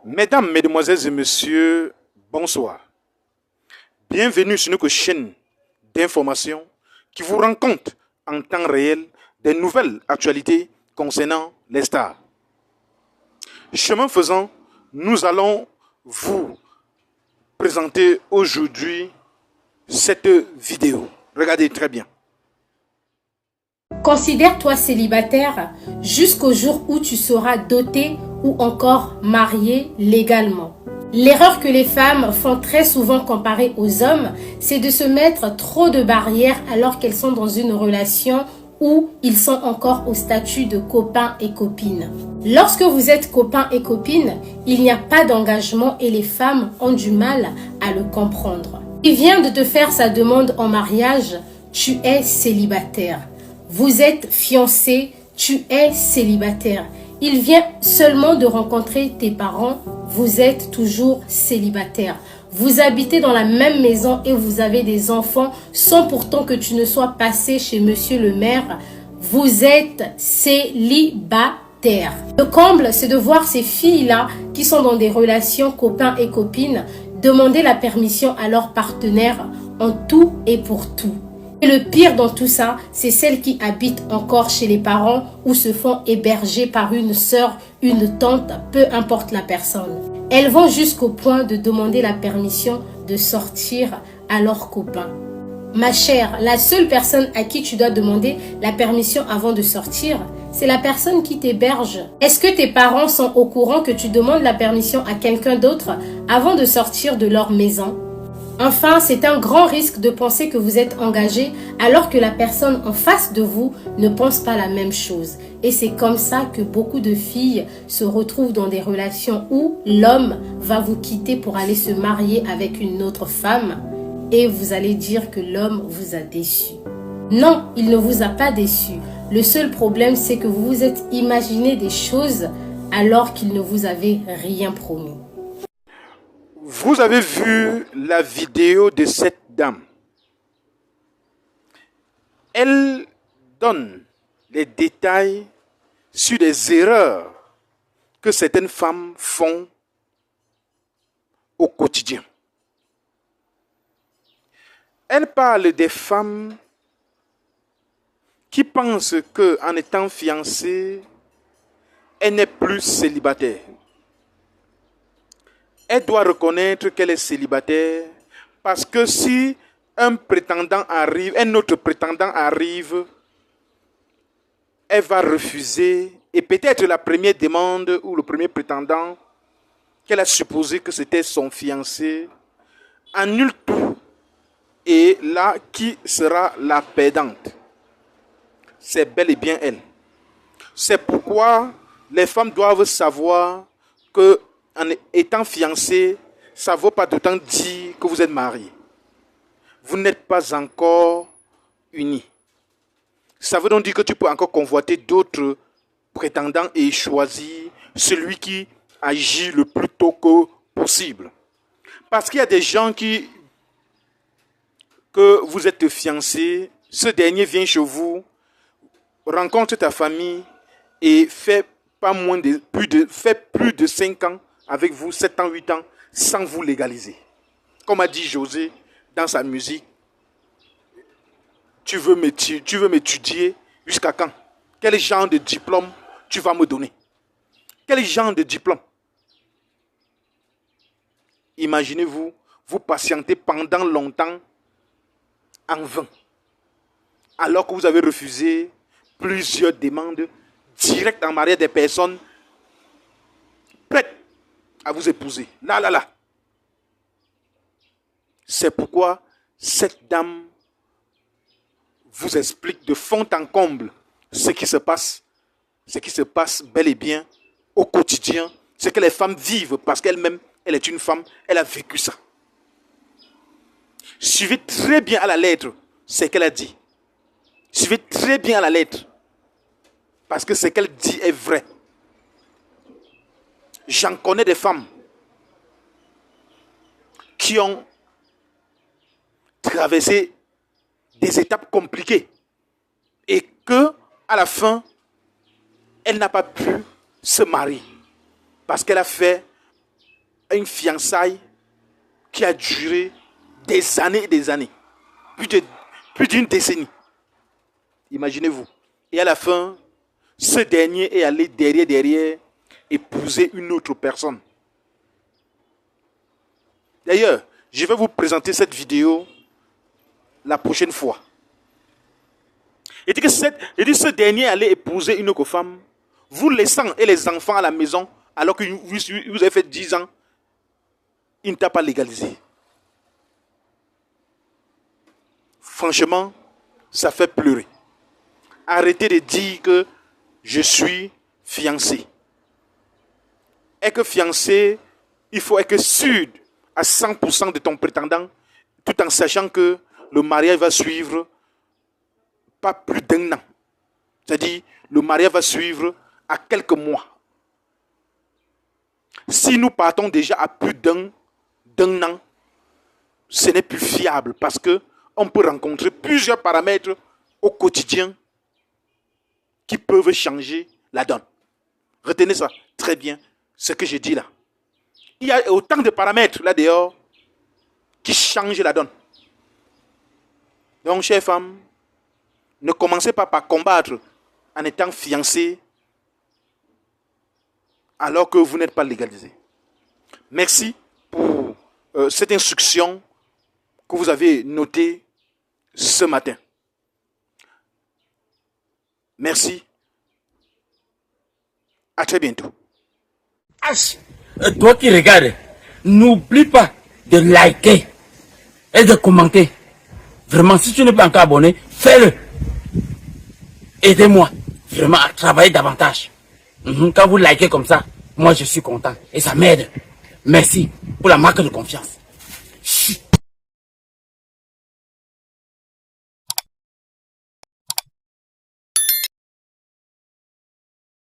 Mesdames, Mesdemoiselles et Messieurs, bonsoir. Bienvenue sur notre chaîne d'information qui vous rend compte en temps réel des nouvelles actualités concernant les stars. Chemin faisant, nous allons vous présenter aujourd'hui cette vidéo. Regardez très bien. Considère-toi célibataire jusqu'au jour où tu seras doté ou encore marié légalement. L'erreur que les femmes font très souvent comparée aux hommes, c'est de se mettre trop de barrières alors qu'elles sont dans une relation où ils sont encore au statut de copains et copines. Lorsque vous êtes copains et copines, il n'y a pas d'engagement et les femmes ont du mal à le comprendre. Il vient de te faire sa demande en mariage, tu es célibataire. Vous êtes fiancé, tu es célibataire. Il vient seulement de rencontrer tes parents, vous êtes toujours célibataire. Vous habitez dans la même maison et vous avez des enfants sans pourtant que tu ne sois passé chez monsieur le maire. Vous êtes célibataire. Le comble, c'est de voir ces filles-là qui sont dans des relations copains et copines demander la permission à leur partenaire en tout et pour tout. Et le pire dans tout ça, c'est celles qui habitent encore chez les parents ou se font héberger par une sœur, une tante, peu importe la personne. Elles vont jusqu'au point de demander la permission de sortir à leurs copains. Ma chère, la seule personne à qui tu dois demander la permission avant de sortir, c'est la personne qui t'héberge. Est-ce que tes parents sont au courant que tu demandes la permission à quelqu'un d'autre avant de sortir de leur maison ? Enfin, c'est un grand risque de penser que vous êtes engagé alors que la personne en face de vous ne pense pas la même chose. Et c'est comme ça que beaucoup de filles se retrouvent dans des relations où l'homme va vous quitter pour aller se marier avec une autre femme et vous allez dire que l'homme vous a déçu. Non, il ne vous a pas déçu. Le seul problème, c'est que vous vous êtes imaginé des choses alors qu'il ne vous avait rien promis. Vous avez vu la vidéo de cette dame. Elle donne les détails sur des erreurs que certaines femmes font au quotidien. Elle parle des femmes qui pensent qu'en étant fiancée, elle n'est plus célibataire. Elle doit reconnaître qu'elle est célibataire parce que si un autre prétendant arrive, elle va refuser et peut-être la première demande ou le premier prétendant qu'elle a supposé que c'était son fiancé annule tout et là, qui sera la perdante? C'est bel et bien elle. C'est pourquoi les femmes doivent savoir que en étant fiancé, ça ne vaut pas d'autant dire que vous êtes marié. Vous n'êtes pas encore unis. Ça veut donc dire que tu peux encore convoiter d'autres prétendants et choisir celui qui agit le plus tôt que possible. Parce qu'il y a des gens que vous êtes fiancé, ce dernier vient chez vous, rencontre ta famille et fait plus de 5 ans avec vous, 7 ans, 8 ans, sans vous légaliser. Comme a dit José dans sa musique, tu veux m'étudier jusqu'à quand? Quel genre de diplôme tu vas me donner? Quel genre de diplôme? Imaginez-vous, vous patientez pendant longtemps en vain, alors que vous avez refusé plusieurs demandes directes en mariage des personnes prêtes à vous épouser. Là. C'est pourquoi cette dame vous explique de fond en comble ce qui se passe bel et bien au quotidien, ce que les femmes vivent parce qu'elle-même, elle est une femme, elle a vécu ça. Suivez très bien à la lettre ce qu'elle a dit. Suivez très bien à la lettre parce que ce qu'elle dit est vrai. J'en connais des femmes qui ont traversé des étapes compliquées et que, à la fin, elle n'a pas pu se marier parce qu'elle a fait une fiançaille qui a duré des années et des années. Plus d'une décennie. Imaginez-vous. Et à la fin, ce dernier est allé derrière, épouser une autre personne. D'ailleurs, je vais vous présenter cette vidéo la prochaine fois. Il dit que ce dernier allait épouser une autre femme, vous laissant et les enfants à la maison, alors que vous avez fait 10 ans, il ne t'a pas légalisé. Franchement, ça fait pleurer. Arrêtez de dire que je suis fiancé. Être fiancé, il faut être sûr à 100% de ton prétendant, tout en sachant que le mariage va suivre pas plus d'un an. C'est-à-dire, le mariage va suivre à quelques mois. Si nous partons déjà à plus d'un an, ce n'est plus fiable parce que on peut rencontrer plusieurs paramètres au quotidien qui peuvent changer la donne. Retenez ça très bien, ce que je dis là. Il y a autant de paramètres là dehors qui changent la donne. Donc, chères femmes, ne commencez pas par combattre en étant fiancé alors que vous n'êtes pas légalisé. Merci pour cette instruction que vous avez notée ce matin. Merci. À très bientôt. Toi qui regardes, n'oublie pas de liker et de commenter. Vraiment, si tu n'es pas encore abonné, fais-le. Aidez-moi vraiment à travailler davantage. Quand vous likez comme ça, moi je suis content et ça m'aide. Merci pour la marque de confiance.